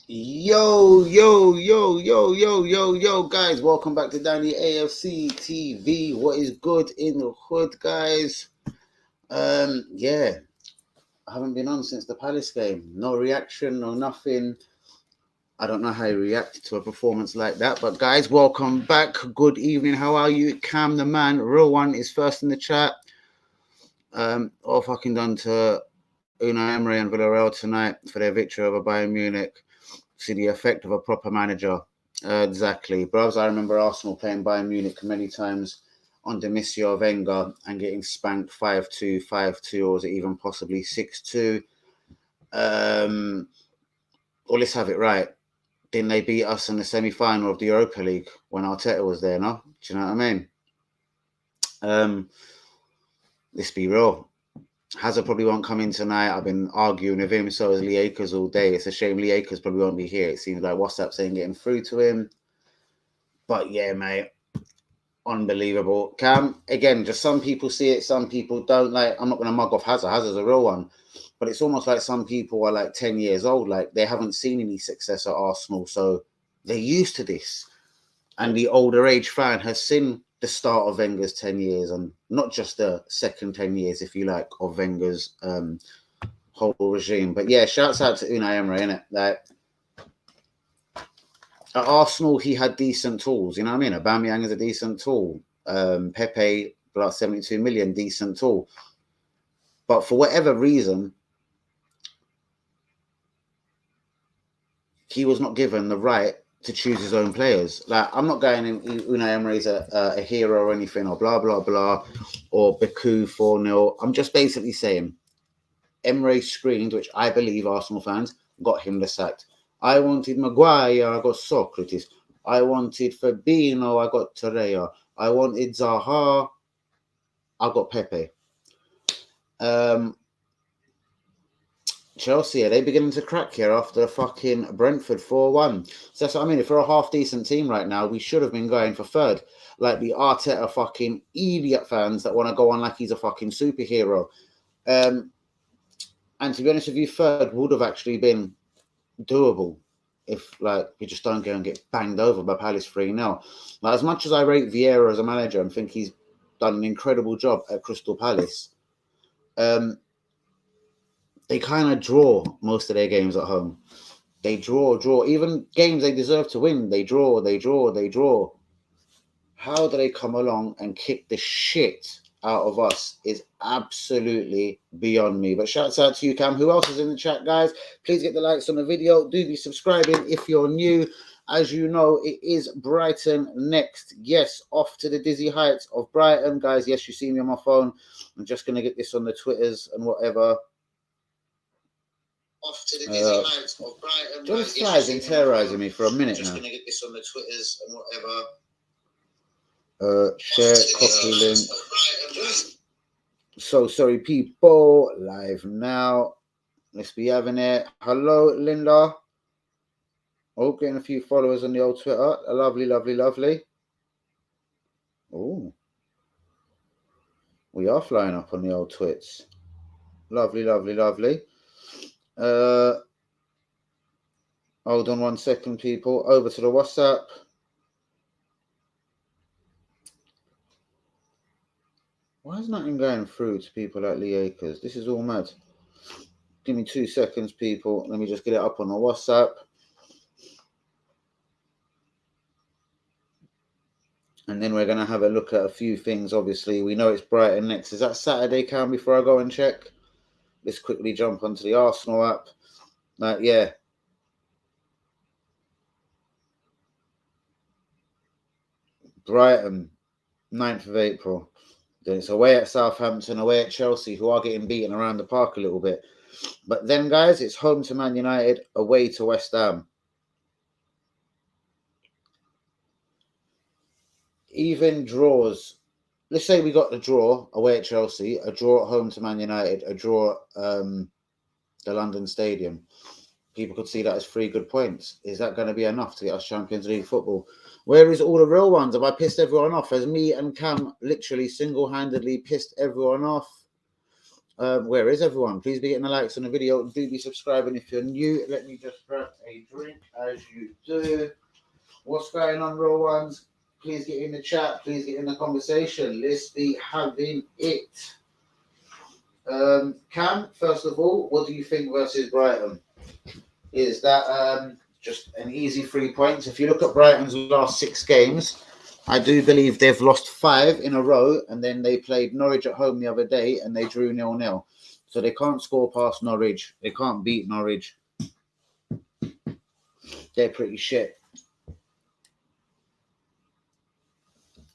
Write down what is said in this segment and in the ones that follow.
Yo, guys. Welcome back to Danny AFC TV. What is good in the hood, guys? Yeah, I haven't been on since the Palace game. No reaction, no nothing. I don't know how you reacted to a performance like that. But, guys, welcome back. Good evening. How are you? Cam, the man, real one, is first in the chat. All fucking done to Unai Emery and Villarreal tonight for their victory over Bayern Munich. See the effect of a proper manager. Exactly. Bros, I remember Arsenal playing Bayern Munich many times under Monsieur Wenger and getting spanked 5-2, 5-2, or was it even possibly 6-2? Well, let's have it right. Didn't they beat us in the semi-final of the Europa League when Arteta was there, no? Do you know what I mean? Let's be real. Hazard probably won't come in tonight. I've been arguing with him, so is Lee Akers all day. It's a shame Lee Akers probably won't be here. It seems like WhatsApp's ain't getting through to him. But yeah, mate, unbelievable. Cam, again, just some people see it, some people don't. Like, I'm not going to mug off Hazard. Hazard's a real one. But it's almost like some people are like 10 years old. Like, they haven't seen any success at Arsenal, so they're used to this. And the older age fan has seen the start of Wenger's 10 years and not just the second 10 years, if you like, of Wenger's whole regime. But yeah, shouts out to Unai Emery, innit? Like, at Arsenal, he had decent tools, you know what I mean? Aubameyang is a decent tool. Pepe, about 72 million, decent tool. But for whatever reason, he was not given the right to choose his own players. Like, I'm not going in Unai Emery's a hero or anything, or blah, blah, blah, or Baku 4-0. I'm just basically saying Emery screened, which I believe Arsenal fans got him the sacked. I wanted Maguire, I got Socrates. I wanted Fabinho, I got Torreira. I wanted Zaha, I got Pepe. Chelsea, are they beginning to crack here after fucking Brentford 4-1? So that's what I mean. If we're a half-decent team right now, we should have been going for third. Like the Arteta fucking idiot fans that want to go on like he's a fucking superhero. And to be honest with you, third would have actually been doable if, like, we just don't go and get banged over by Palace 3-0. Like, as much as I rate Vieira as a manager and think he's done an incredible job at Crystal Palace, they kind of draw most of their games at home. They draw. Even games they deserve to win, they draw. How do they come along and kick the shit out of us is absolutely beyond me. But shouts out to you, Cam. Who else is in the chat, guys? Please get the likes on the video. Do be subscribing if you're new. As you know, it is Brighton next. Yes, off to the dizzy heights of Brighton, guys. Yes, you see me on my phone. I'm just going to get this on the Twitters and whatever. Off to the dizzy heights of Brighton. John Fly's been terrorizing me for a minute now. Just going to get this on the Twitters and whatever. Share, copy link. So sorry, people. Live now. Let's be having it. Hello, Linda. Oh, getting a few followers on the old Twitter. Lovely. Oh, we are flying up on the old twits. Lovely. Hold on 1 second, people. Over to the WhatsApp. Why is nothing going through to people like Lee Akers? This is all mad. Give me 2 seconds, people. Let me just get it up on the WhatsApp. And then we're going to have a look at a few things, obviously. We know it's Brighton next. Is that Saturday, Cam, before I go and check? Let's quickly jump onto the Arsenal app. Yeah. Brighton, 9th of April. Then it's away at Southampton, away at Chelsea, who are getting beaten around the park a little bit. But then, guys, it's home to Man United, away to West Ham. Even draws. Let's say we got the draw away at Chelsea, a draw at home to Man United, a draw at the London Stadium. People could see that as 3 good points. Is that going to be enough to get us Champions League football? Where is all the real ones? Have I pissed everyone off? Has me and Cam literally single-handedly pissed everyone off? Where is everyone? Please be getting the likes on the video. Do be subscribing if you're new. Let me just grab a drink as you do. What's going on, real ones? Please get in the chat. Please get in the conversation. Let's be having it. Cam, first of all, what do you think versus Brighton? Is that just an easy 3 points? If you look at Brighton's last 6 games, I do believe they've lost 5 in a row, and then they played Norwich at home the other day and they drew 0-0. So they can't score past Norwich. They can't beat Norwich. They're pretty shit.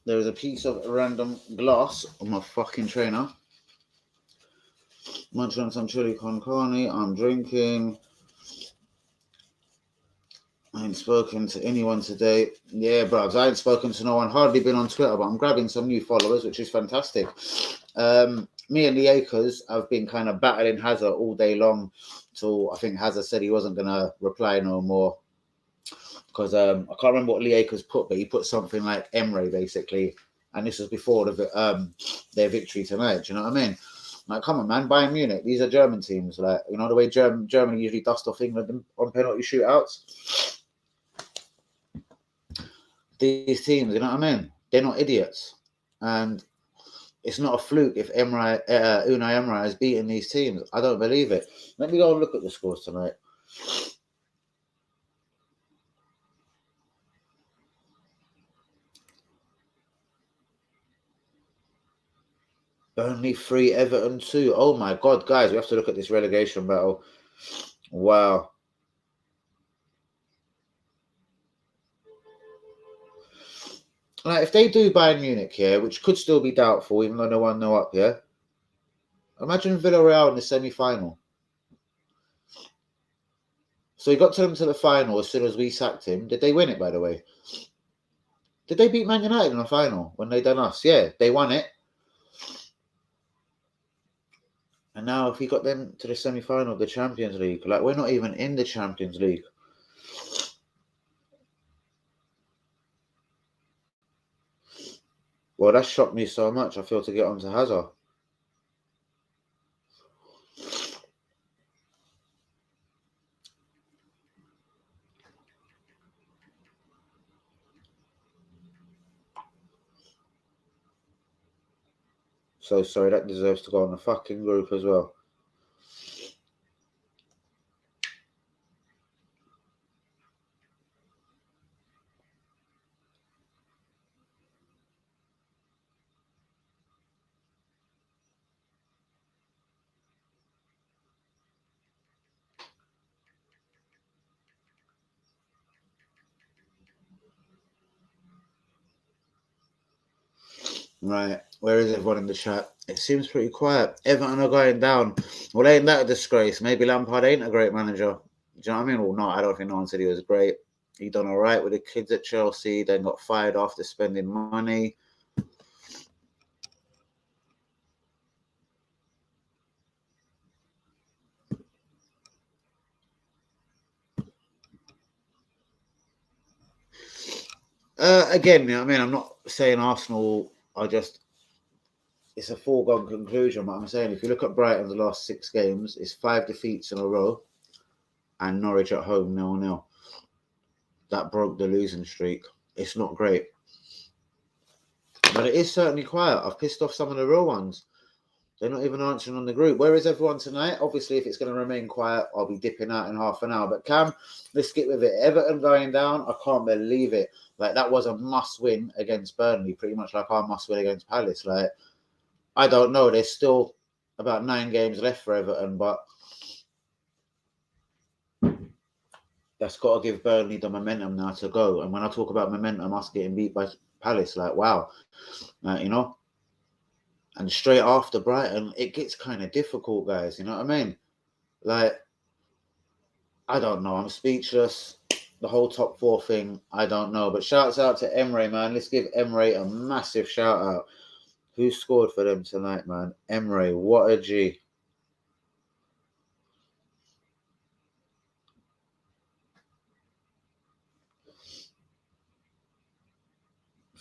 There is a piece of random glass on my fucking trainer. Munching on some chili con carne. I'm drinking. I ain't spoken to anyone today. Yeah, bruv, I ain't spoken to no one. Hardly been on Twitter, but I'm grabbing some new followers, which is fantastic. Me and the Acres have been kind of battling Hazard all day long. So I think Hazard said he wasn't going to reply no more. Because I can't remember what Lee Akers put, but he put something like Emre, basically. And this was before their victory tonight. Do you know what I mean? Like, come on, man. Bayern Munich. These are German teams. Like, you know, the way Germany usually dust off England on penalty shootouts. These teams, you know what I mean? They're not idiots. And it's not a fluke if Unai Emery has beaten these teams. I don't believe it. Let me go and look at the scores tonight. Burnley 3, Everton 2. Oh my God, guys, we have to look at this relegation battle. Wow. Like, if they do Bayern Munich here, which could still be doubtful, even though no one know up here, imagine Villarreal in the semi-final. So he got to them to the final as soon as we sacked him. Did they win it, by the way? Did they beat Man United in the final when they done us? Yeah, they won it. And now if we got them to the semi-final of the Champions League, like, we're not even in the Champions League. Well, that shocked me so much, I feel to get onto Hazard. So sorry, that deserves to go on the fucking group as well. Right, where is everyone in the chat? It seems pretty quiet. Everton are going down. Well, ain't that a disgrace? Maybe Lampard ain't a great manager. Do you know what I mean? Well, no, I don't think no one said he was great. He done all right with the kids at Chelsea, then got fired after spending money. Again, you know what I mean? I'm not saying Arsenal are just... It's a foregone conclusion, but I'm saying if you look at Brighton's last 6 games, it's 5 defeats in a row and Norwich at home 0-0. That broke the losing streak. It's not great. But it is certainly quiet. I've pissed off some of the real ones. They're not even answering on the group. Where is everyone tonight? Obviously, if it's going to remain quiet, I'll be dipping out in half an hour. But Cam, let's get with it. Everton going down. I can't believe it. Like, that was a must-win against Burnley, pretty much like our must-win against Palace. Like, I don't know. There's still about 9 games left for Everton, but that's got to give Burnley the momentum now to go. And when I talk about momentum, us getting beat by Palace, like, wow. You know? And straight after Brighton, it gets kind of difficult, guys. You know what I mean? Like, I don't know. I'm speechless. The whole top 4 thing, I don't know. But shouts out to Emre, man. Let's give Emre a massive shout out. Who scored for them tonight, man? Emre, what a G.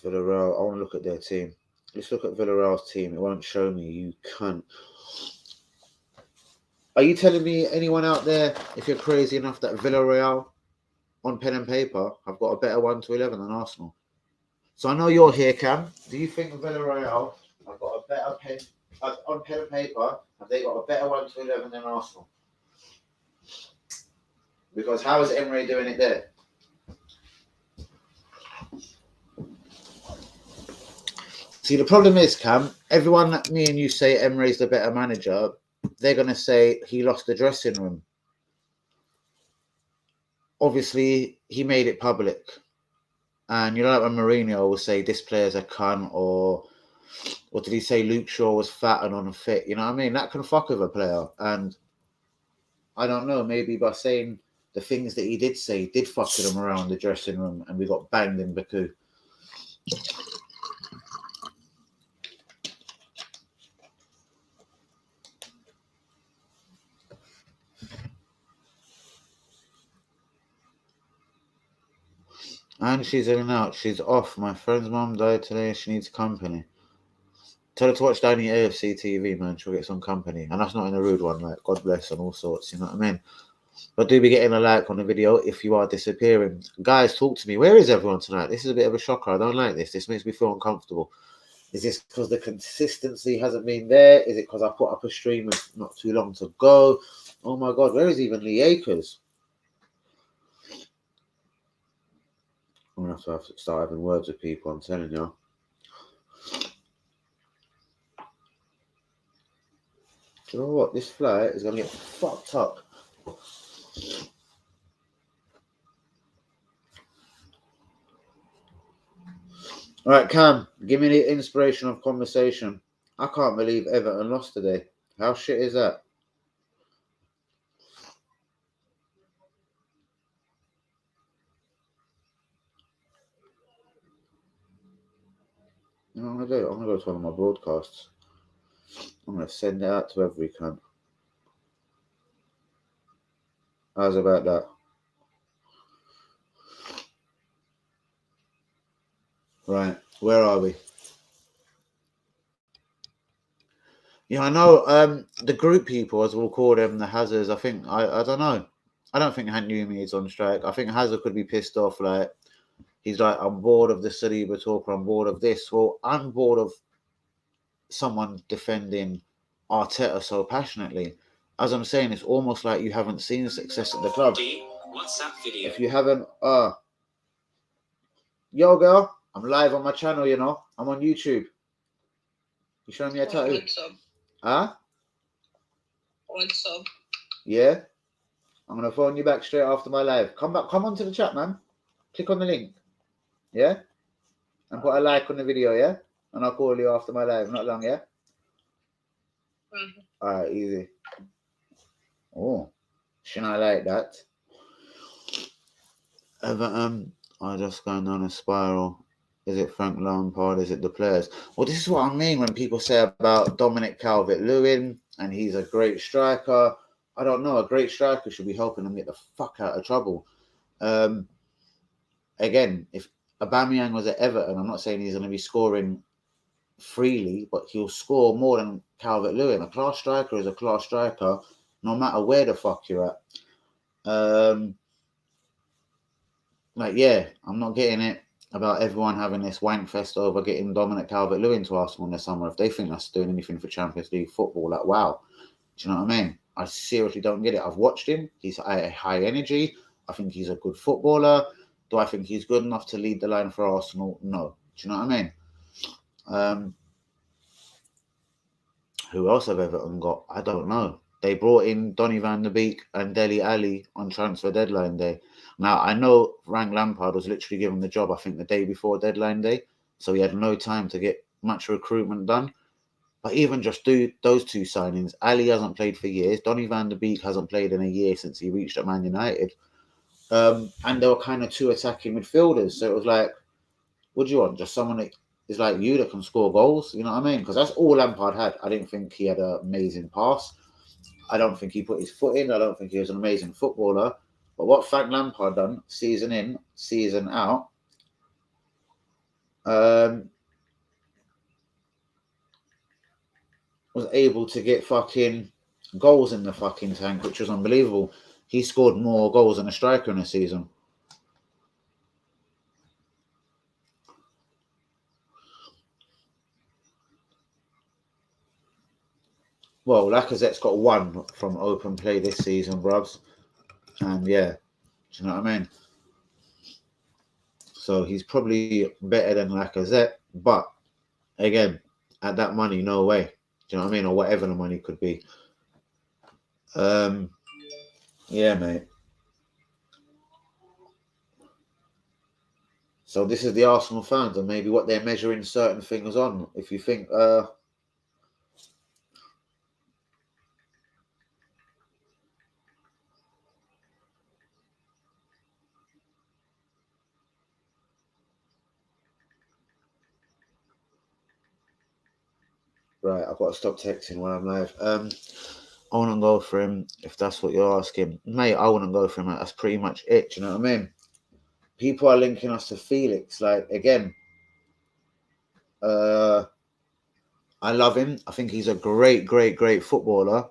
Villarreal, I want to look at their team. Let's look at Villarreal's team. It won't show me, you cunt. Are you telling me anyone out there, if you're crazy enough, that Villarreal on pen and paper have got a better 1-11 than Arsenal? So I know you're here, Cam. Do you think Villarreal have got a better pen on pen and paper? Have they got a better 1-11 than Arsenal? Because how is Emery doing it there? See, the problem is, Cam, everyone that me and you say Emery's the better manager, they're going to say he lost the dressing room. Obviously, he made it public. And you know, like when Mourinho will say this player's a cunt, or did he say Luke Shaw was fat and unfit? You know what I mean? That can fuck with a player. And I don't know, maybe by saying the things that he did say did fuck with him around the dressing room, and we got banged in Baku. And she's in and out. She's off. My friend's mum died today. She needs company. Tell her to watch Danny AFC TV, man. She'll get some company. And that's not in a rude one. Like, God bless and all sorts. You know what I mean? But do be getting a like on the video if you are disappearing. Guys, talk to me. Where is everyone tonight? This is a bit of a shocker. I don't like this. This makes me feel uncomfortable. Is this because the consistency hasn't been there? Is it because I put up a stream with not too long to go? Oh, my God. Where is even Lee Akers? I'm going to have to start having words with people, I'm telling you. Do you know what? This flight is going to get fucked up. All right, Cam, give me the inspiration of conversation. I can't believe Everton lost today. How shit is that? You know what I'm going to do? I'm going to go to one of my broadcasts. I'm going to send it out to every cunt. How's about that? Right, where are we? Yeah, I know the group people, as we'll call them, the Hazards, I don't know. I don't think Hanumi is on strike. I think Hazard could be pissed off. Like, he's like, I'm bored of the Saliba talk, I'm bored of this. Well, I'm bored of someone defending Arteta so passionately. As I'm saying, it's almost like you haven't seen success at the club. If you haven't, yo girl, I'm live on my channel, you know. I'm on YouTube. You showing me a tattoo? What's up? Huh? What's up? Yeah? I'm gonna phone you back straight after my live. Come onto the chat, man. Click on the link. Yeah? And put a like on the video, yeah? And I'll call you after my live. Not long, yeah? Mm-hmm. Alright, easy. Oh, shouldn't I like that? Everton are just going down a spiral. Is it Frank Lampard? Is it the players? Well, this is what I mean when people say about Dominic Calvert-Lewin and he's a great striker. I don't know. A great striker should be helping them get the fuck out of trouble. Again, if Aubameyang was at Everton, I'm not saying he's going to be scoring freely, but he'll score more than Calvert-Lewin. A class striker is a class striker, no matter where the fuck you're at. Like, yeah, I'm not getting it about everyone having this wank fest over getting Dominic Calvert-Lewin to Arsenal in the summer. If they think that's doing anything for Champions League football, like, wow. Do you know what I mean? I seriously don't get it. I've watched him. He's a high energy. I think he's a good footballer. Do I think he's good enough to lead the line for Arsenal? No. Do you know what I mean? Who else have Everton got? I don't know. They brought in Donny van der Beek and Dele Alli on transfer deadline day. Now, I know Frank Lampard was literally given the job, I think, the day before deadline day. So he had no time to get much recruitment done. But even just do those two signings, Ali hasn't played for years. Donny van der Beek hasn't played in a year since he reached at Man United. And they were kind of two attacking midfielders. So it was like, what do you want? Just someone that is like you that can score goals? You know what I mean? Because that's all Lampard had. I didn't think he had an amazing pass. I don't think he put his foot in. I don't think he was an amazing footballer. But what Frank Lampard done, season in, season out, was able to get fucking goals in the fucking tank, which was unbelievable. He scored more goals than a striker in a season. Well, Lacazette's got 1 from open play this season, bruvs. And yeah, do you know what I mean? So he's probably better than Lacazette, but again, at that money, no way. Do you know what I mean? Or whatever the money could be. Yeah, mate. So this is the Arsenal fans and maybe what they're measuring certain things on. If you think, right, I've got to stop texting when I'm live. I wouldn't go for him if that's what you're asking. Mate, I wouldn't go for him. That's pretty much it. Do you know what I mean? People are linking us to Felix. Like, again, I love him. I think he's a great, great, great footballer.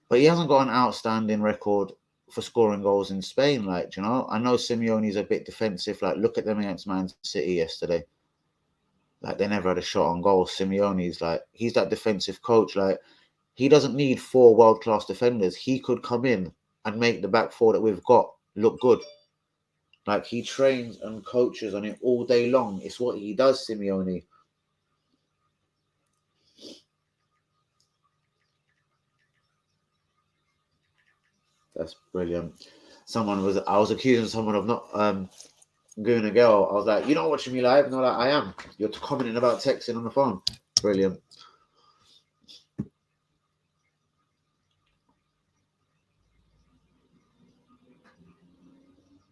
But he hasn't got an outstanding record for scoring goals in Spain. Like, you know, I know Simeone's a bit defensive. Like, look at them against Man City yesterday. Like, they never had a shot on goal. Simeone's like, he's that defensive coach. Like, he doesn't need 4 world-class defenders. He could come in and make the back 4 that we've got look good. Like, he trains and coaches on it all day long. It's what he does, Simeone. That's brilliant. I was accusing someone of not gooing a girl. I was like, you're not watching me live? No, like, I am. You're commenting about texting on the phone. Brilliant.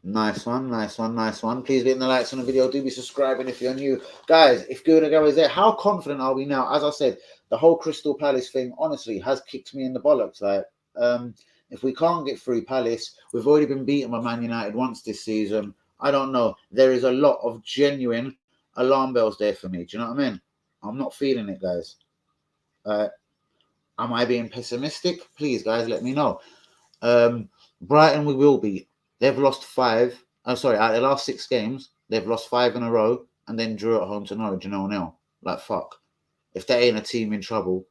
Nice one, nice one, nice one. Please leave the likes on the video. Do be subscribing if you're new. Guys, if Gunago is there, how confident are we now? As I said, the whole Crystal Palace thing, honestly, has kicked me in the bollocks. Like, if we can't get through Palace, we've already been beaten by Man United once this season. I don't know. There is a lot of genuine alarm bells there for me. Do you know what I mean? I'm not feeling it, guys. Am I being pessimistic? Please, guys, let me know. Brighton, we will beat. They've lost 5. I'm sorry, out of the last 6 games, they've lost 5 in a row and then drew at home to Norwich and 0-0. Like, fuck. If they ain't a team in trouble,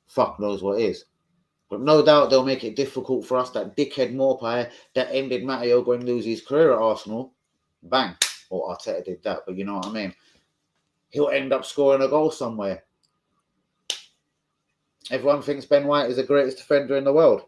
fuck knows what is. But no doubt they'll make it difficult for us. That dickhead Morpie that ended Matteo going to lose his career at Arsenal. Bang. Or Arteta did that, but you know what I mean. He'll end up scoring a goal somewhere. Everyone thinks Ben White is the greatest defender in the world.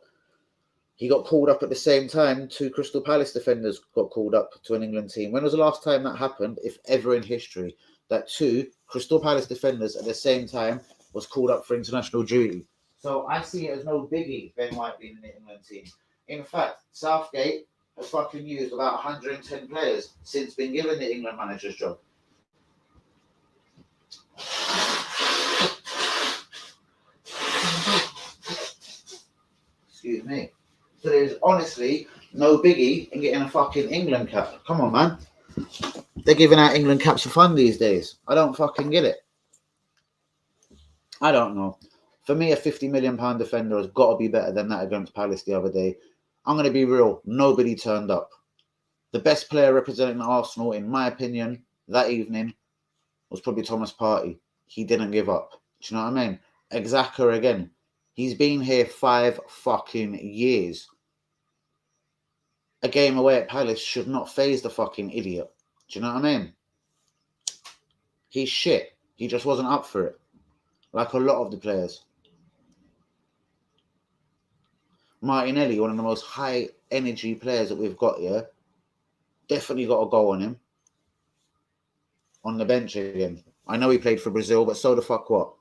He got called up at the same time. 2 Crystal Palace defenders got called up to an England team. When was the last time that happened, if ever in history, that 2 Crystal Palace defenders at the same time was called up for international duty? So I see it as no biggie, Ben White being in the England team. In fact, Southgate has fucking used about 110 players since being given the England manager's job. Excuse me. So there's honestly no biggie in getting a fucking England cap. Come on, man. They're giving out England caps for fun these days. I don't fucking get it. I don't know. For me, a £50 million defender has got to be better than that against Palace the other day. I'm going to be real. Nobody turned up. The best player representing Arsenal, in my opinion, that evening was probably Thomas Partey. He didn't give up. Do you know what I mean? Xhaka again. He's been here 5 fucking years. A game away at Palace should not faze the fucking idiot. Do you know what I mean? He's shit. He just wasn't up for it. Like a lot of the players. Martinelli, one of the most high energy players that we've got here. Definitely got a goal on him. On the bench again. I know he played for Brazil, but so the fuck what?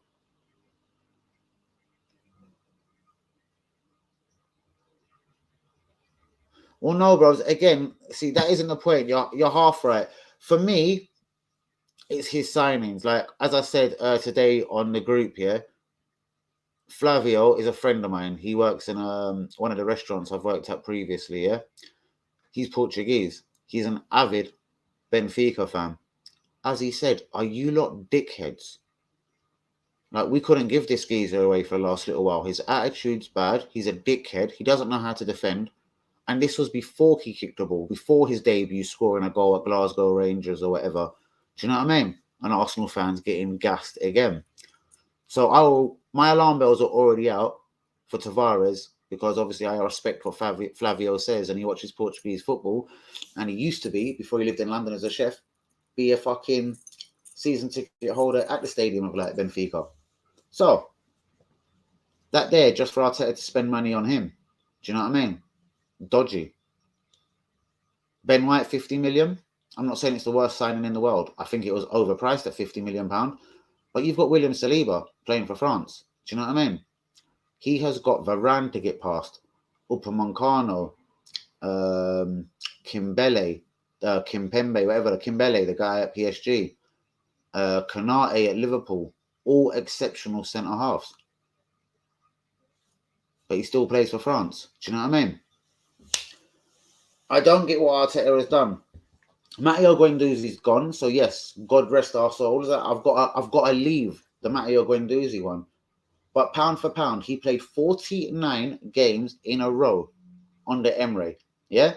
Well, no, bros. Again, see, that isn't the point. You're half right. For me, it's his signings. Like, as I said today on the group here, Flavio is a friend of mine. He works in one of the restaurants I've worked at previously, yeah? He's Portuguese. He's an avid Benfica fan. As he said, are you lot dickheads? Like, we couldn't give this geezer away for the last little while. His attitude's bad. He's a dickhead. He doesn't know how to defend. And this was before he kicked the ball, before his debut scoring a goal at Glasgow Rangers or whatever. Do you know what I mean? And Arsenal fans getting gassed again. So my alarm bells are already out for Tavares, because obviously I respect what Flavio says, and he watches Portuguese football. And he used to be, before he lived in London as a chef, be a fucking season ticket holder at the stadium of like Benfica. So that there, just for Arteta to spend money on him. Do you know what I mean? Dodgy. Ben White, 50 million. I'm not saying it's the worst signing in the world. I think it was overpriced at £50 million. But you've got William Saliba playing for France. Do you know what I mean? He has got Varane to get past. Upamecano, Kimpembe, the guy at PSG, Konate at Liverpool, all exceptional centre halves. But he still plays for France. Do you know what I mean? I don't get what Arteta has done. Matteo Guendouzi's gone, so yes, God rest our souls. I've got to leave the Matteo Guendouzi one. But pound for pound, he played 49 games in a row under Emery. Yeah?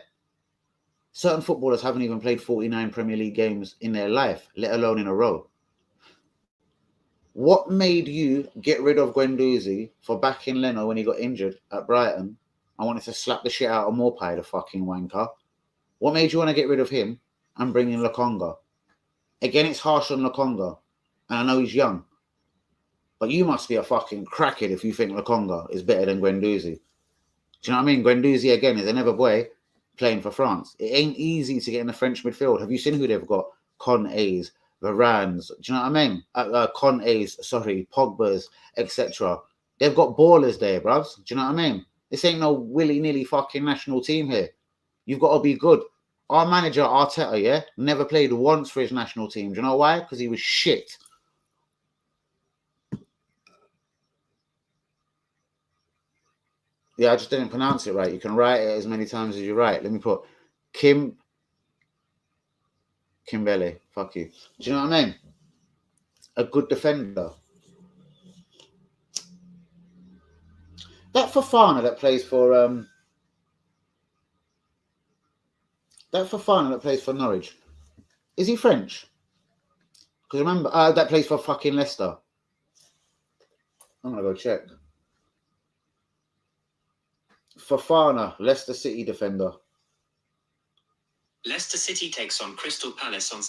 Certain footballers haven't even played 49 Premier League games in their life, let alone in a row. What made you get rid of Guendouzi for backing Leno when he got injured at Brighton? I wanted to slap the shit out of Morpie, the fucking wanker. What made you want to get rid of him and bring in Lokonga? Again, it's harsh on Lokonga, and I know he's young, but you must be a fucking crackhead if you think Lokonga is better than Guendouzi. Do you know what I mean? Guendouzi, again, is another boy playing for France. It ain't easy to get in the French midfield. Have you seen who they've got? Contes, Varanes, do you know what I mean? Pogba's, etc. They've got ballers there, bruvs. Do you know what I mean? This ain't no willy-nilly fucking national team here. You've got to be good. Our manager, Arteta, yeah, never played once for his national team. Do you know why? Because he was shit. Yeah, I just didn't pronounce it right. You can write it as many times as you write. Let me put Kimbele. Fuck you. Do you know what I mean? A good defender. That Fofana that plays for Norwich. Is he French? Because remember, that plays for fucking Leicester. I'm gonna go check. Fofana, Leicester City defender. Leicester City takes on Crystal Palace on...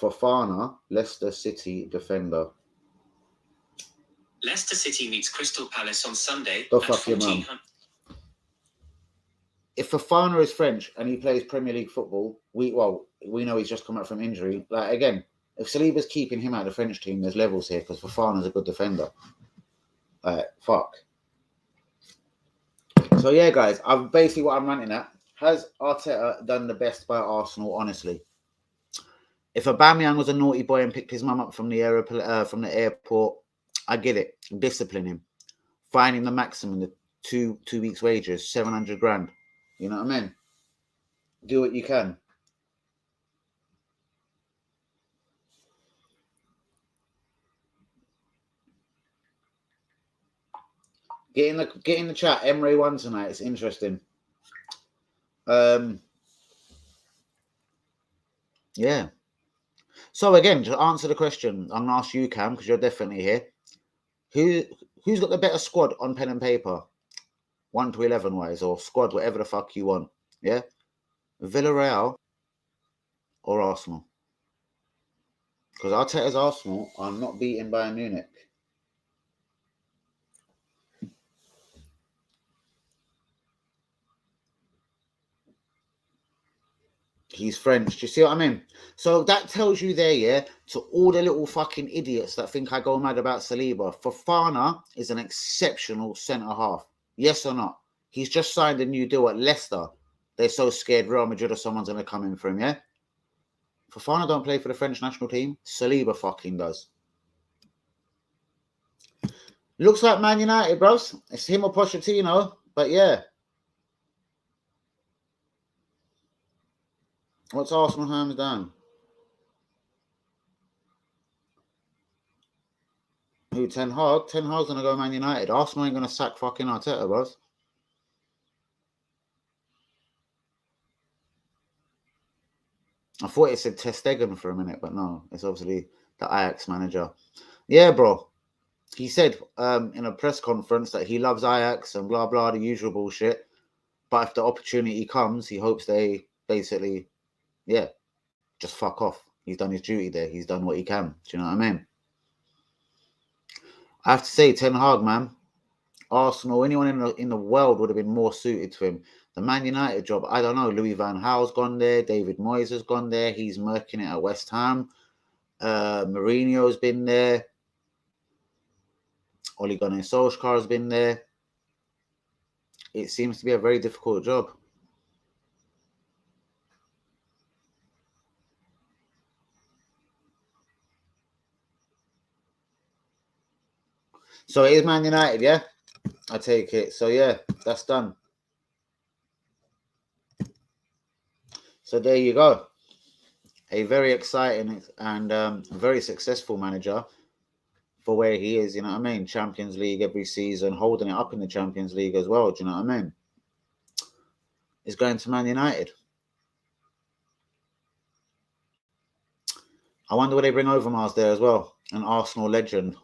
Fofana, Leicester City defender. Leicester City meets Crystal Palace on Sunday Go at fuck your mum. 1400. If Fofana is French and he plays Premier League football, we know he's just come out from injury. Like, again, if Saliba's keeping him out of the French team, there's levels here because Fofana's a good defender. Fuck. So yeah, guys, I've basically what I'm ranting at. Has Arteta done the best by Arsenal? Honestly, if Aubameyang was a naughty boy and picked his mum up from the airport, I get it. Discipline him, fine him the maximum, the two weeks' wages, 700 grand. You know what I mean? Do what you can. Get in the chat. Emre won tonight. It's interesting. Yeah. So again, to answer the question, I'm gonna ask you, Cam, because you're definitely here. Who's got the better squad on pen and paper, 1 to 11 wise, or squad, whatever the fuck you want? Yeah, Villarreal or Arsenal? Because Arteta's Arsenal are not beaten by Munich. He's French. Do you see what I mean? So that tells you there, yeah, to all the little fucking idiots that think I go mad about Saliba. Fofana is an exceptional centre half. Yes or not? He's just signed a new deal at Leicester. They're so scared Real Madrid or someone's going to come in for him, yeah? Fofana don't play for the French national team. Saliba fucking does. Looks like Man United, bros. It's him or Pochettino, but yeah. What's Arsenal hands down? Who, Ten Hag? Ten Hag's going to go Man United. Arsenal ain't going to sack fucking Arteta, bros. I thought it said Testegen for a minute, but no, it's obviously the Ajax manager. Yeah, bro. He said in a press conference that he loves Ajax and blah, blah, the usual bullshit. But if the opportunity comes, he hopes they basically, yeah, just fuck off. He's done his duty there. He's done what he can. Do you know what I mean? I have to say, Ten Hag, man, Arsenal, anyone in the world would have been more suited to him. The Man United job, I don't know. Louis van Gaal's gone there. David Moyes has gone there. He's murking it at West Ham. Mourinho's been there. Ole Gunnar Solskjaer's been there. It seems to be a very difficult job. So it is Man United, yeah? I take it. So yeah, that's done. So there you go. A very exciting and very successful manager for where he is, you know what I mean? Champions League every season, holding it up in the Champions League as well, do you know what I mean? Is going to Man United. I wonder what they bring Overmars there as well, an Arsenal legend.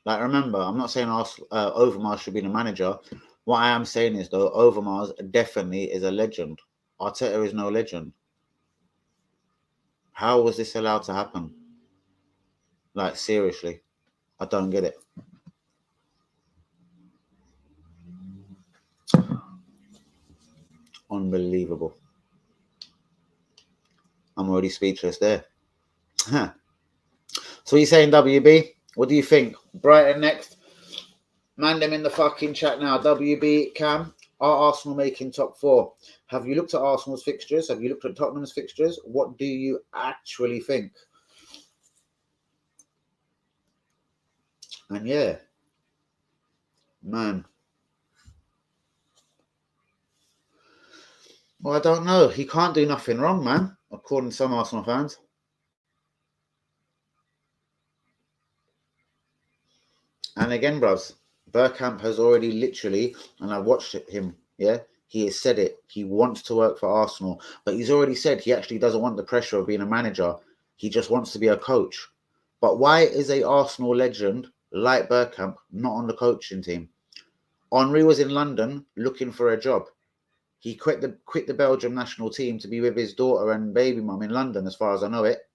Like, remember, I'm not saying Overmars should be the manager. What I am saying is, though, Overmars definitely is a legend. Arteta is no legend. How was this allowed to happen? Like, seriously, I don't get it. Unbelievable. I'm already speechless there. Huh. So what are you saying, WB? What do you think? Brighton next. Man them in the fucking chat now. WB, Cam, are Arsenal making top four? Have you looked at Arsenal's fixtures? Have you looked at Tottenham's fixtures? What do you actually think? And yeah, man. Well, I don't know. He can't do nothing wrong, man, according to some Arsenal fans. And again, bros, Bergkamp has already literally, and I watched him, yeah, he has said it. He wants to work for Arsenal, but he's already said he actually doesn't want the pressure of being a manager. He just wants to be a coach. But why is a Arsenal legend like Bergkamp not on the coaching team? Henry was in London looking for a job. He quit the Belgium national team to be with his daughter and baby mum in London, as far as I know it,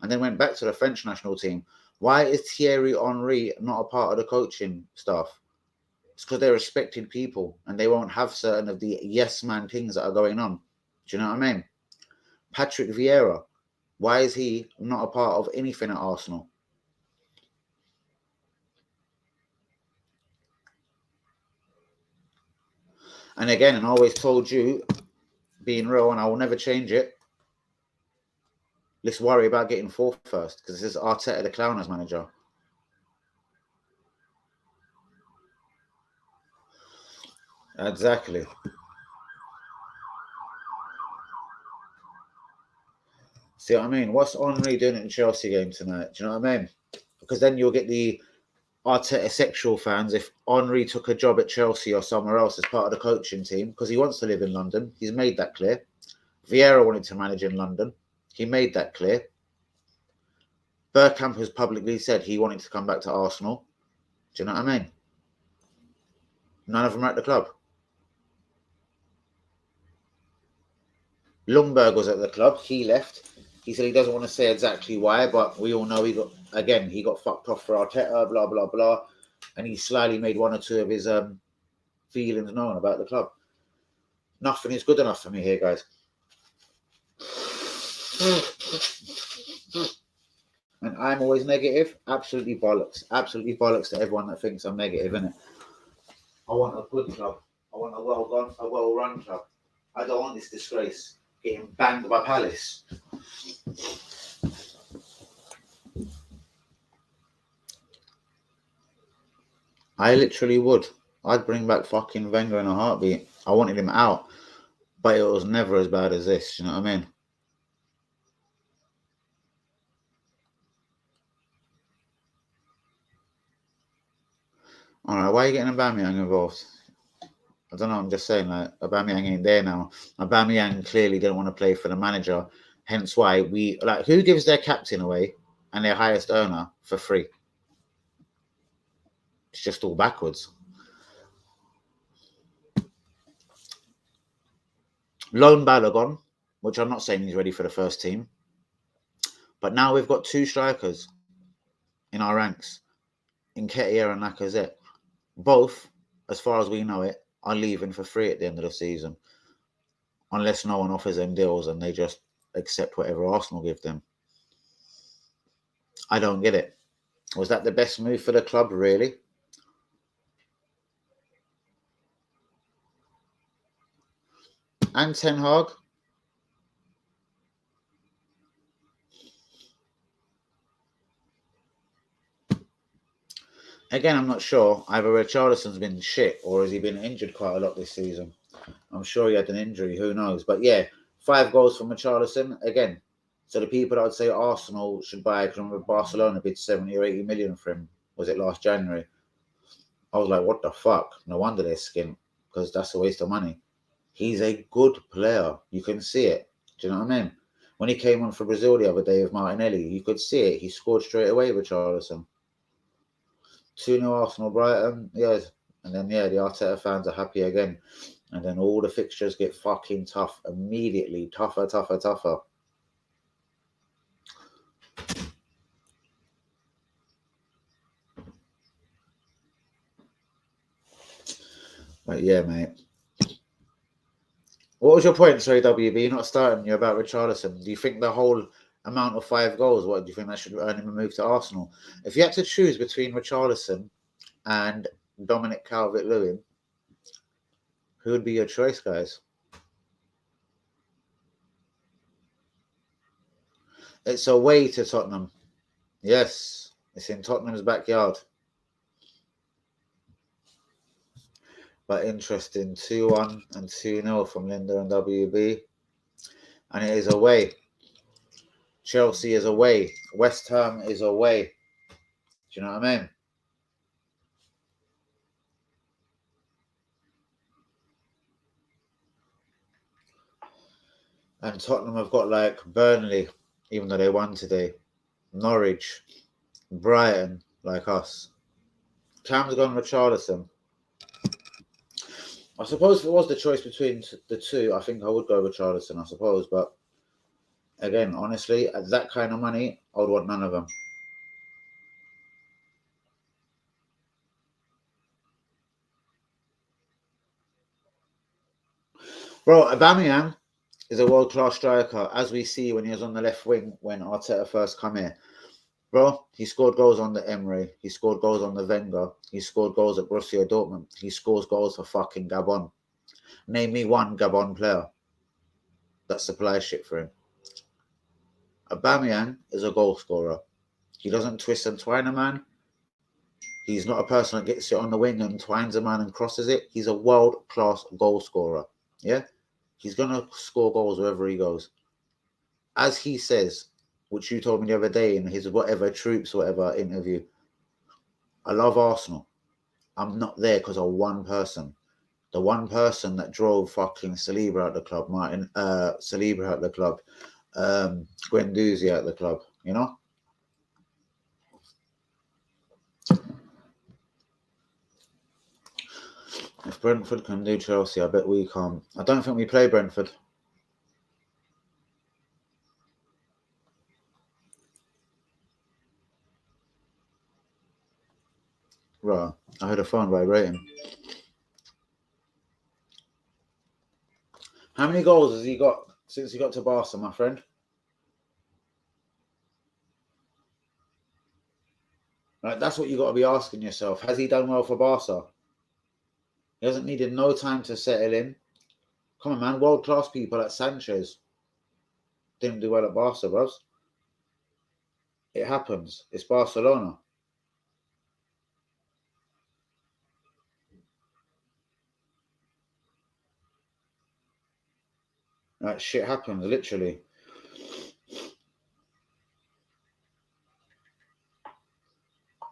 and then went back to the French national team. Why is Thierry Henry not a part of the coaching staff? It's because they're respected people and they won't have certain of the yes man things that are going on. Do you know what I mean? Patrick Vieira, why is he not a part of anything at Arsenal? And again, and I always told you, being real, and I will never change it, let's worry about getting fourth first, because this is Arteta the Clown as manager. Exactly. See what I mean? What's Henry doing in the Chelsea game tonight? Do you know what I mean? Because then you'll get the Arteta sexual fans if Henry took a job at Chelsea or somewhere else as part of the coaching team, because he wants to live in London. He's made that clear. Vieira wanted to manage in London. He made that clear. Bergkamp has publicly said he wanted to come back to Arsenal. Do you know what I mean? None of them are at the club. Lundberg was at the club. He left. He said he doesn't want to say exactly why, but we all know he got fucked off for Arteta, blah, blah, blah. And he slyly made one or two of his feelings known about the club. Nothing is good enough for me here, guys. And I'm always negative. Absolutely bollocks. Absolutely bollocks to everyone that thinks I'm negative, innit? I want a good club. I want a well-run club. I don't want this disgrace getting banged by Palace. I literally would. I'd bring back fucking Wenger in a heartbeat. I wanted him out, but it was never as bad as this. You know what I mean? All right, why are you getting Aubameyang involved? I don't know. I'm just saying, like, Aubameyang ain't there now. Aubameyang clearly didn't want to play for the manager. Hence why who gives their captain away and their highest earner for free? It's just all backwards. Loan Balogun, which I'm not saying he's ready for the first team. But now we've got two strikers in our ranks, Nketiah and Lacazette. Both, as far as we know it, are leaving for free at the end of the season. Unless no one offers them deals and they just accept whatever Arsenal give them. I don't get it. Was that the best move for the club, really? And Ten Hag? Again, I'm not sure. Either Richarlison's been shit or has he been injured quite a lot this season? I'm sure he had an injury, who knows? But yeah, 5 goals from Richarlison. Again, so the people that would say Arsenal should buy, because remember Barcelona bid 70 or 80 million for him, was it last January? I was like, what the fuck? No wonder they're skint, because that's a waste of money. He's a good player. You can see it. Do you know what I mean? When he came on for Brazil the other day with Martinelli, you could see it. He scored straight away with Richarlison. 2-0 Arsenal Brighton, yes. And then, yeah, the Arteta fans are happy again. And then all the fixtures get fucking tough immediately. Tougher, tougher, tougher. But yeah, mate. What was your point, sorry, WB? You're not starting you about Richarlison. Do you think the whole amount of 5 goals, what do you think that should earn him a move to Arsenal? If you had to choose between Richarlison and Dominic Calvert-Lewin, who would be your choice, guys? It's away to Tottenham. Yes, it's in Tottenham's backyard. But interesting, 2-1 and 2-0 from Linda and WB. And it is away. Chelsea is away. West Ham is away. Do you know what I mean? And Tottenham have got like Burnley, even though they won today. Norwich, Brighton, like us. Cam's gone Richarlison. I suppose if it was the choice between the two, I think I would go Richarlison, I suppose. But again, honestly, at that kind of money, I would want none of them. Bro, Aubameyang is a world-class striker, as we see when he was on the left wing when Arteta first come here. Bro, he scored goals on the Emery. He scored goals on the Wenger. He scored goals at Borussia Dortmund. He scores goals for fucking Gabon. Name me one Gabon player that supplies shit for him. Aubameyang is a goal scorer. He doesn't twist and twine a man. He's not a person that gets it on the wing and twines a man and crosses it. He's a world-class goal scorer. Yeah? He's going to score goals wherever he goes. As he says, which you told me the other day in his whatever troops, whatever interview, I love Arsenal. I'm not there because of one person. The one person that drove fucking Saliba out the club, Saliba out the club, Guendouzi out the club, you know? If Brentford can do Chelsea, I bet we can't. I don't think we play Brentford. Right, I heard a phone vibrating. How many goals has he got since he got to Barca, my friend? Right, that's what you got to be asking yourself. Has he done well for Barca? He hasn't needed no time to settle in. Come on, man. World-class people like Sanchez didn't do well at Barca, bros. It happens. It's Barcelona. Like, shit happens, literally.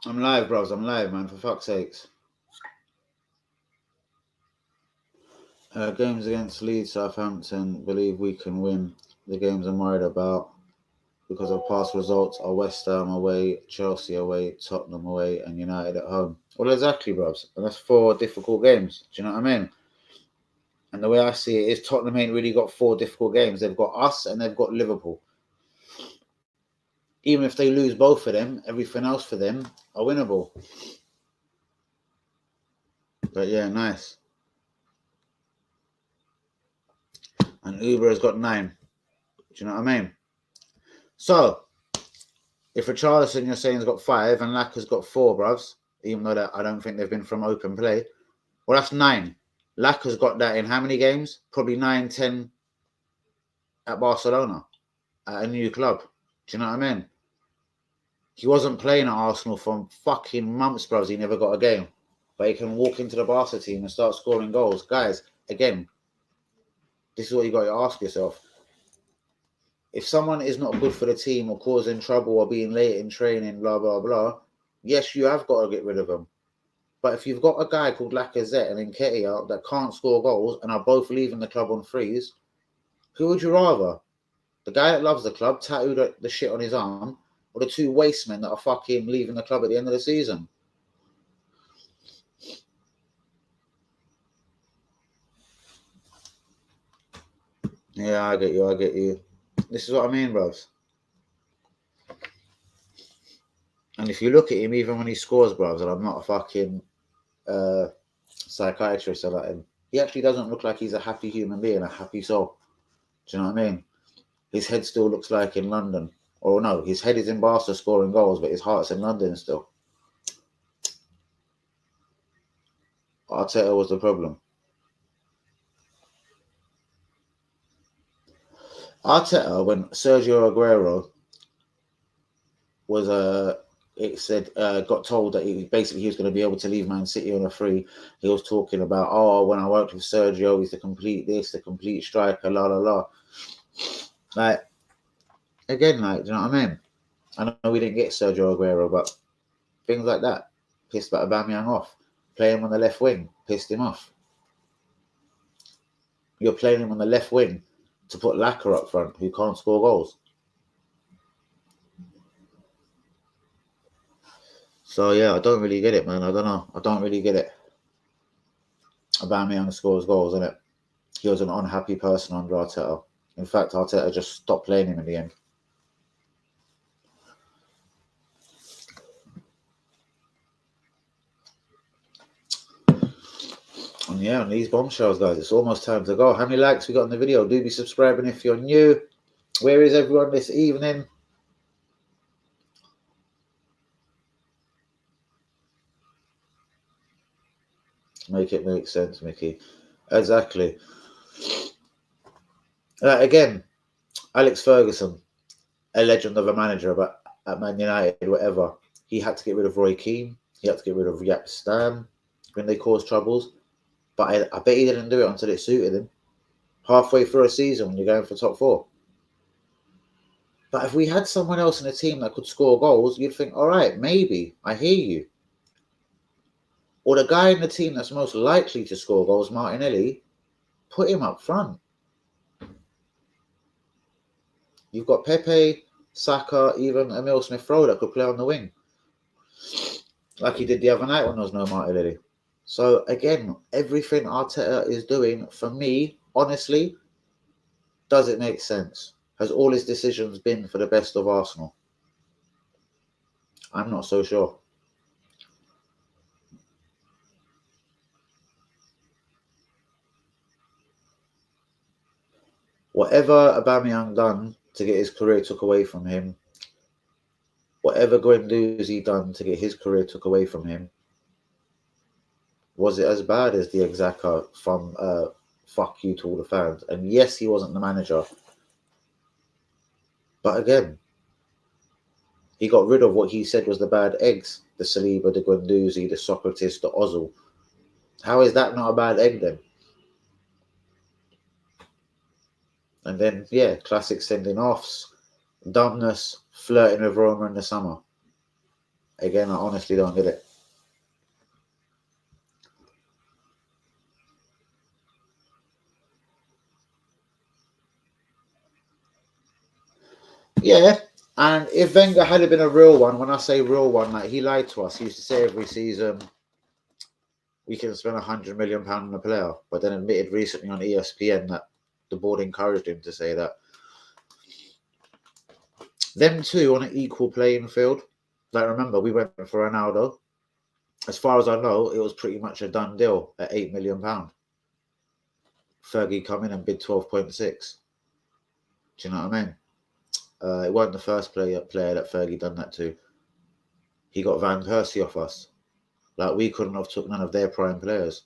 I'm live, bros. I'm live, man. For fuck's sakes. Games against Leeds, Southampton, believe we can win. The games I'm worried about because of past results are West Ham away, Chelsea away, Tottenham away, and United at home. Well, exactly, bros. And that's 4 difficult games. Do you know what I mean? And the way I see it is Tottenham ain't really got 4 difficult games. They've got us and they've got Liverpool. Even if they lose both of them, everything else for them are winnable. But yeah, nice. And Uber has got 9. Do you know what I mean? So, if Richarlison you're saying has got 5 and Lack has got 4, bruvs, even though I don't think they've been from open play, well, that's 9. Lack has got that in how many games? Probably 9, 10 at Barcelona, at a new club. Do you know what I mean? He wasn't playing at Arsenal for fucking months, bruvs. He never got a game. But he can walk into the Barca team and start scoring goals. Guys, again, this is what you got to ask yourself. If someone is not good for the team or causing trouble or being late in training, blah, blah, blah, yes, you have got to get rid of them. But if you've got a guy called Lacazette and Nketiah that can't score goals and are both leaving the club on frees, who would you rather? The guy that loves the club, tattooed the shit on his arm, or the 2 wastemen that are fucking leaving the club at the end of the season? Yeah, I get you. This is what I mean, bros. And if you look at him, even when he scores, bros, and I'm not a fucking psychiatrist about him, he actually doesn't look like he's a happy human being, a happy soul. Do you know what I mean? His head still looks like in London. Or no, his head is in Barca scoring goals, but his heart's in London still. Arteta was the problem. Arteta, when Sergio Aguero was got told that he was going to be able to leave Man City on a free, he was talking about, when I worked with Sergio, he's the complete this, the complete striker, la la la. Like, again, like, do you know what I mean? I know we didn't get Sergio Aguero, but things like that pissed Aubameyang off. Play him on the left wing, pissed him off. You're playing him on the left wing to put Lacazette up front, who can't score goals. So yeah, I don't really get it, man. I don't know. I don't really get it. Aubameyang scores goals, isn't it? He was an unhappy person under Arteta. In fact, Arteta just stopped playing him in the end. And yeah, on these bombshells, guys, it's almost time to go. How many likes we got on the video? Do be subscribing if you're new. Where is everyone this evening? Make it make sense, Mickey. Exactly. Again, Alex Ferguson, a legend of a manager, but at Man United, whatever, he had to get rid of Roy Keane. He had to get rid of Jaap Stam when they caused troubles. But I bet he didn't do it until it suited him. Halfway through a season when you're going for top 4. But if we had someone else in the team that could score goals, you'd think, all right, maybe, I hear you. Or the guy in the team that's most likely to score goals, Martinelli, put him up front. You've got Pepe, Saka, even Emil Smith-Rowe that could play on the wing. Like he did the other night when there was no Martinelli. So again, everything Arteta is doing, for me, honestly, does it make sense? Has all his decisions been for the best of Arsenal? I'm not so sure. Whatever Aubameyang done to get his career took away from him, whatever Guendouzi done to get his career took away from him, was it as bad as the Exaka from fuck you to all the fans? And yes, he wasn't the manager. But again, he got rid of what he said was the bad eggs. The Saliba, the Guendouzi, the Socrates, the Ozil. How is that not a bad egg then? And then, yeah, classic sending offs, dumbness, flirting with Roma in the summer. Again, I honestly don't get it. Yeah, and if Wenger had been a real one, when I say real one, like he lied to us. He used to say every season we can spend £100 million on a player, but then admitted recently on ESPN that the board encouraged him to say that. Them two on an equal playing field. Like remember, we went for Ronaldo. As far as I know, it was pretty much a done deal at £8 million. Fergie come in and bid 12.6. Do you know what I mean? It wasn't the first player that Fergie done that to. He got Van Persie off us. Like we couldn't have took none of their prime players.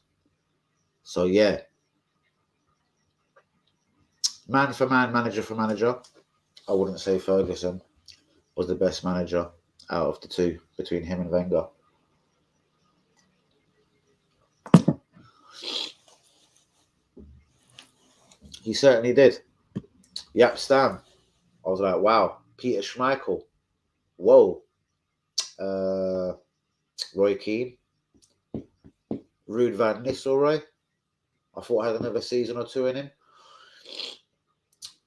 So yeah, man for man, manager for manager, I wouldn't say Ferguson was the best manager out of the two between him and Wenger. He certainly did. Yap Stam. I was like, wow. Peter Schmeichel. Whoa. Roy Keane. Ruud van Nistelrooy. I thought I had another season or two in him.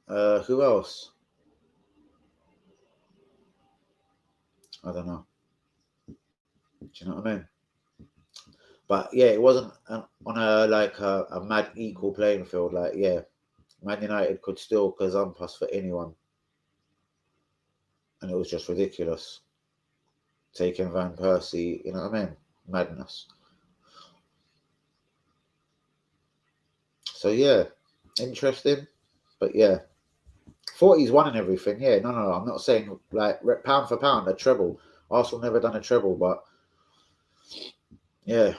Who else? I don't know. Do you know what I mean? But yeah, it wasn't on a mad equal playing field. Like yeah, Man United could still gazump us for anyone, and it was just ridiculous. Taking Van Persie, you know what I mean? Madness. So yeah, interesting, but yeah, 40's won and everything. Yeah, no, I'm not saying like pound for pound a treble. Arsenal never done a treble, but yeah,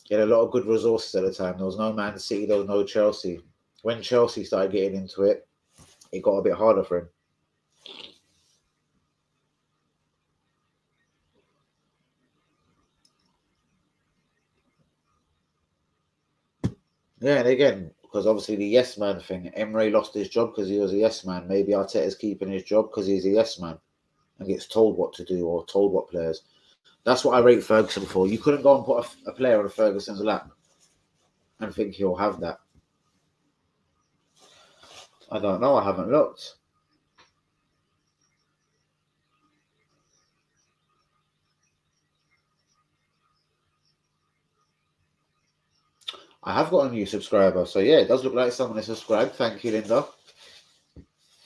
he had a lot of good resources at the time. There was no Man City, there was no Chelsea. When Chelsea started getting into it, it got a bit harder for him. Yeah, and again, because obviously the yes man thing, Emre lost his job because he was a yes man. Maybe Arteta's keeping his job because he's a yes man and gets told what to do or told what players. That's what I rate Ferguson for. You couldn't go and put a player on Ferguson's lap and think he'll have that. I don't know. I haven't looked. I have got a new subscriber. So yeah, it does look like someone is subscribed. Thank you, Linda.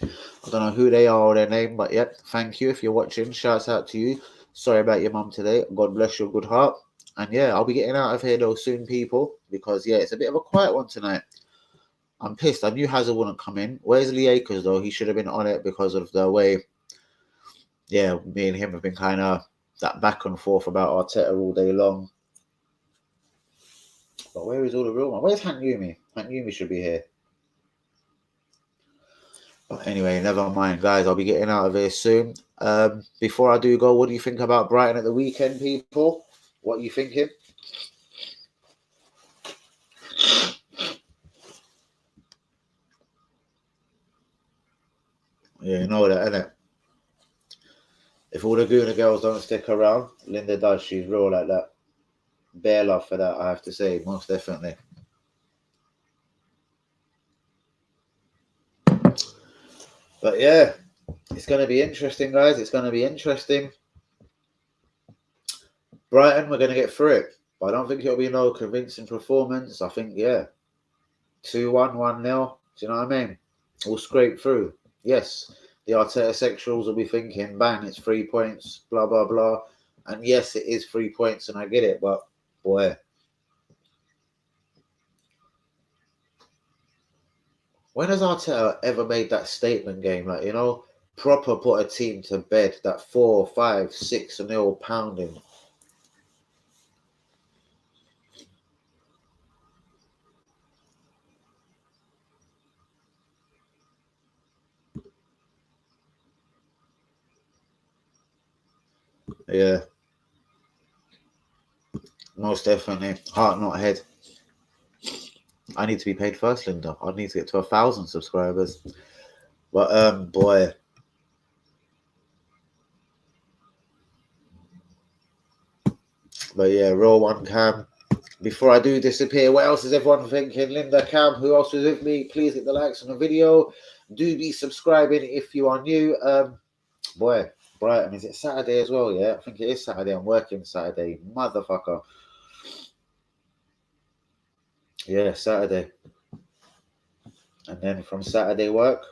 I don't know who they are or their name, but yep, thank you if you're watching. Shouts out to you. Sorry about your mum today. God bless your good heart. And yeah, I'll be getting out of here though soon, people, because yeah, it's a bit of a quiet one tonight. I'm pissed. I knew Hazard wouldn't come in. Where's Lee Akers though? He should have been on it because of the way. Yeah, me and him have been kind of that back and forth about Arteta all day long. But where is all the real one? Where's Hank Yumi? Hank Yumi should be here. But anyway, never mind, guys. I'll be getting out of here soon. Before I do go, what do you think about Brighton at the weekend, people? What are you thinking? Yeah, you know that, innit? If all the Gooner girls don't stick around, Linda does. She's real like that. Bare love for that, I have to say, most definitely. But yeah, it's going to be interesting, guys. It's going to be interesting. Brighton, we're going to get through it. But I don't think it'll be no convincing performance. I think, yeah, 2-1, 1-0. Do you know what I mean? We'll scrape through. Yes, the Arteta sexuals will be thinking, bang, it's 3 points, blah, blah, blah. And yes, it is 3 points, and I get it. But, boy, when has Arteta ever made that statement game? Like, you know, proper put a team to bed, that 4, 5, 6-0 pounding. Yeah, most definitely. Heart, not head. I need to be paid first, Linda. I need to get to 1,000 subscribers. But boy. But yeah, real one, Cam. Before I do disappear, what else is everyone thinking? Linda, Cam, who else is with me? Please hit the likes on the video. Do be subscribing if you are new. Boy, Brighton, is it Saturday as well? Yeah, I think it is Saturday. I'm working Saturday. Motherfucker. Yeah, Saturday. And then from Saturday work,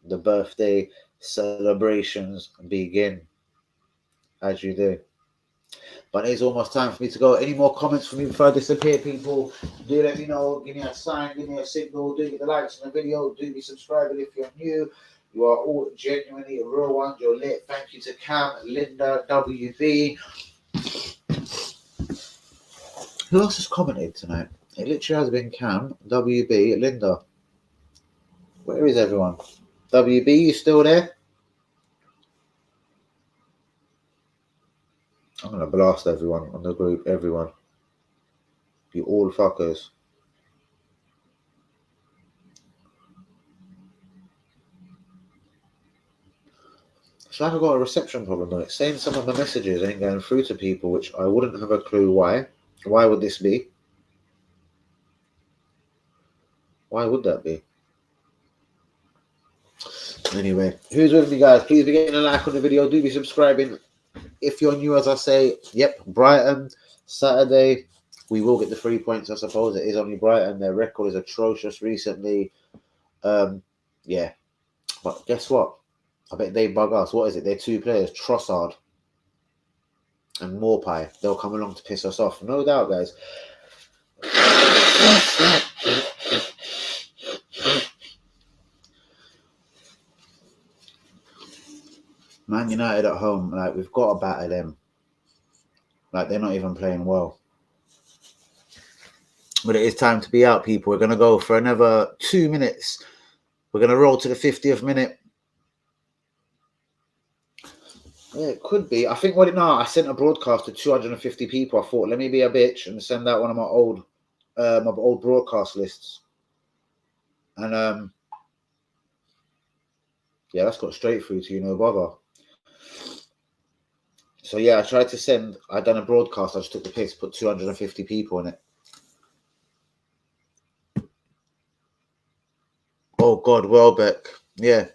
the birthday celebrations begin, as you do. But it's almost time for me to go. Any more comments from you before I disappear, people? Do let me know. Give me a sign, give me a signal. Do get the likes on the video. Do be subscribing if you're new. You are all genuinely real ones. You're lit. Thank you to Cam, Linda, WB. Who else has commented tonight? It literally has been Cam, WB, Linda. Where is everyone? WB, you still there? I'm going to blast everyone on the group. Everyone. You all fuckers. It's like I've got a reception problem on it. Saying some of the messages ain't going through to people, which I wouldn't have a clue why. Why would this be? Why would that be? Anyway, who's with me, guys? Please be getting a like on the video. Do be subscribing. If you're new, as I say, yep, Brighton, Saturday. We will get the 3 points, I suppose. It is only Brighton. Their record is atrocious recently. Yeah. But guess what? I bet they bug us. What is it? They're two players, Trossard and Morpie. They'll come along to piss us off. No doubt, guys. Man United at home, like, we've got to batter them. Like, they're not even playing well. But it is time to be out, people. We're going to go for another 2 minutes. We're going to roll to the 50th minute. Yeah, it could be. I think I sent a broadcast to 250 people. I thought, let me be a bitch and send out one of my old broadcast lists. And yeah, that's got straight through to you, no bother. So yeah, I tried to send. I done a broadcast. I just took the piss, put 250 people in it. Oh God, Welbeck. Yeah,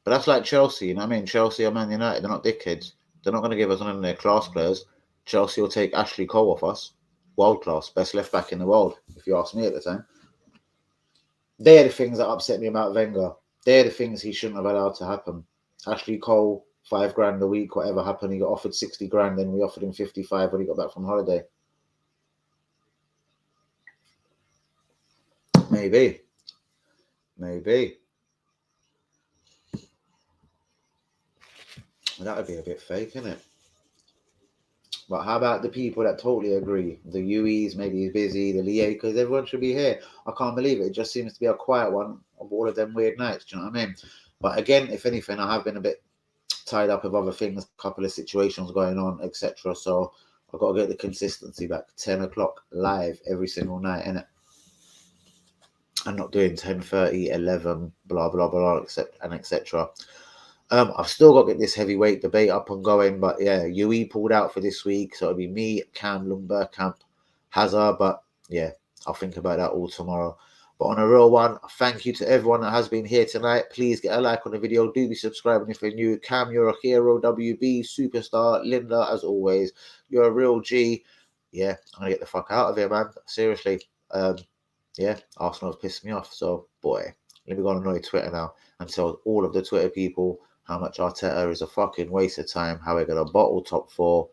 but that's like Chelsea. You know what I mean? Chelsea or Man United. They're not dickheads. They're not going to give us none of their class players. Chelsea will take Ashley Cole off us. World class, best left back in the world, if you ask me at the time. They're the things that upset me about Wenger. They're the things he shouldn't have allowed to happen. Ashley Cole, $5,000 a week, whatever happened, he got offered 60 grand, then we offered him 55 when he got back from holiday. Maybe. That would be a bit fake, isn't it? But how about the people that totally agree? The UEs, maybe he's busy, the Lié, because everyone should be here. I can't believe it. It just seems to be a quiet one of all of them weird nights. Do you know what I mean? But again, if anything, I have been a bit tied up with other things, a couple of situations going on, etc. So I've got to get the consistency back. 10 o'clock live every single night, innit? I'm not doing 10:30, 11, blah, blah, blah, etc. I've still got to get this heavyweight debate up and going, but yeah, UE pulled out for this week, so it'll be me, Cam, Lumberkamp, Hazard, but yeah, I'll think about that all tomorrow. But on a real one, thank you to everyone that has been here tonight. Please get a like on the video. Do be subscribing if you're new. Cam, you're a hero. WB, superstar. Linda, as always, you're a real G. Yeah, I'm going to get the fuck out of here, man. Seriously. Yeah, Arsenal have pissed me off. So, boy, let me go on annoy Twitter now and tell all of the Twitter people how much Arteta is a fucking waste of time, how we're going to bottle top four.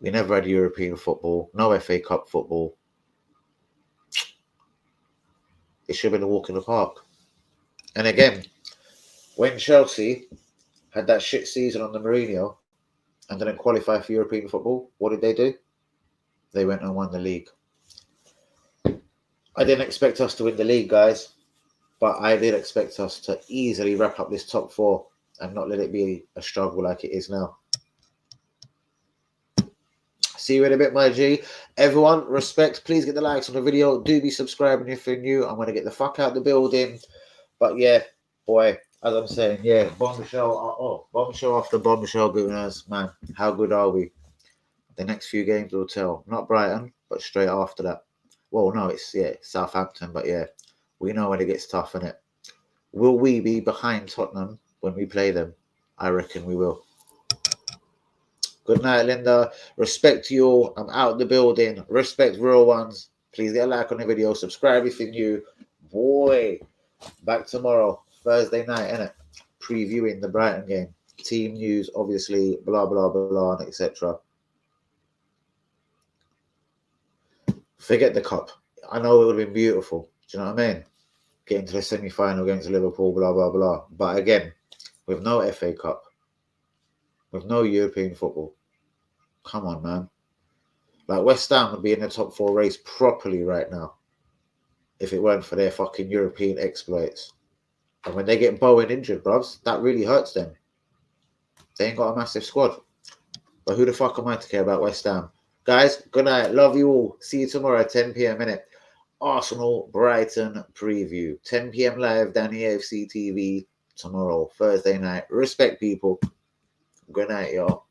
We never had European football, no FA Cup football. It should have been a walk in the park. And again, when Chelsea had that shit season on the Mourinho and didn't qualify for European football, what did they do? They went and won the league. I didn't expect us to win the league, guys, but I did expect us to easily wrap up this top four and not let it be a struggle like it is now. See you in a bit, my G. Everyone, respect. Please get the likes on the video. Do be subscribing if you're new. I'm going to get the fuck out the building. But yeah, boy, as I'm saying, yeah, bombshell after bombshell, goodness, man. How good are we? The next few games will tell. Not Brighton. but straight after that. Well, no, it's Southampton, but yeah, we know when it gets tough, innit? Will we be behind Tottenham when we play them? I reckon we will. Good night, Linda. Respect to you all. I'm out the building. Respect real ones. Please get a like on the video. Subscribe if you're new. Boy, back tomorrow, Thursday night, innit? Previewing the Brighton game. Team news, obviously, blah, blah, blah, etc. Forget the cup. I know it would have been beautiful. Do you know what I mean? Getting to the semi-final against Liverpool, blah, blah, blah. But again, with no FA Cup, with no European football, come on, man. Like, West Ham would be in the top 4 race properly right now if it weren't for their fucking European exploits. And when they get Bowen injured, bruvs, that really hurts them. They ain't got a massive squad. But who the fuck am I to care about West Ham? Guys, good night. Love you all. See you tomorrow at 10 p.m. innit? Arsenal Brighton preview. 10 p.m. live down the AFC TV tomorrow, Thursday night. Respect, people. Good night, y'all.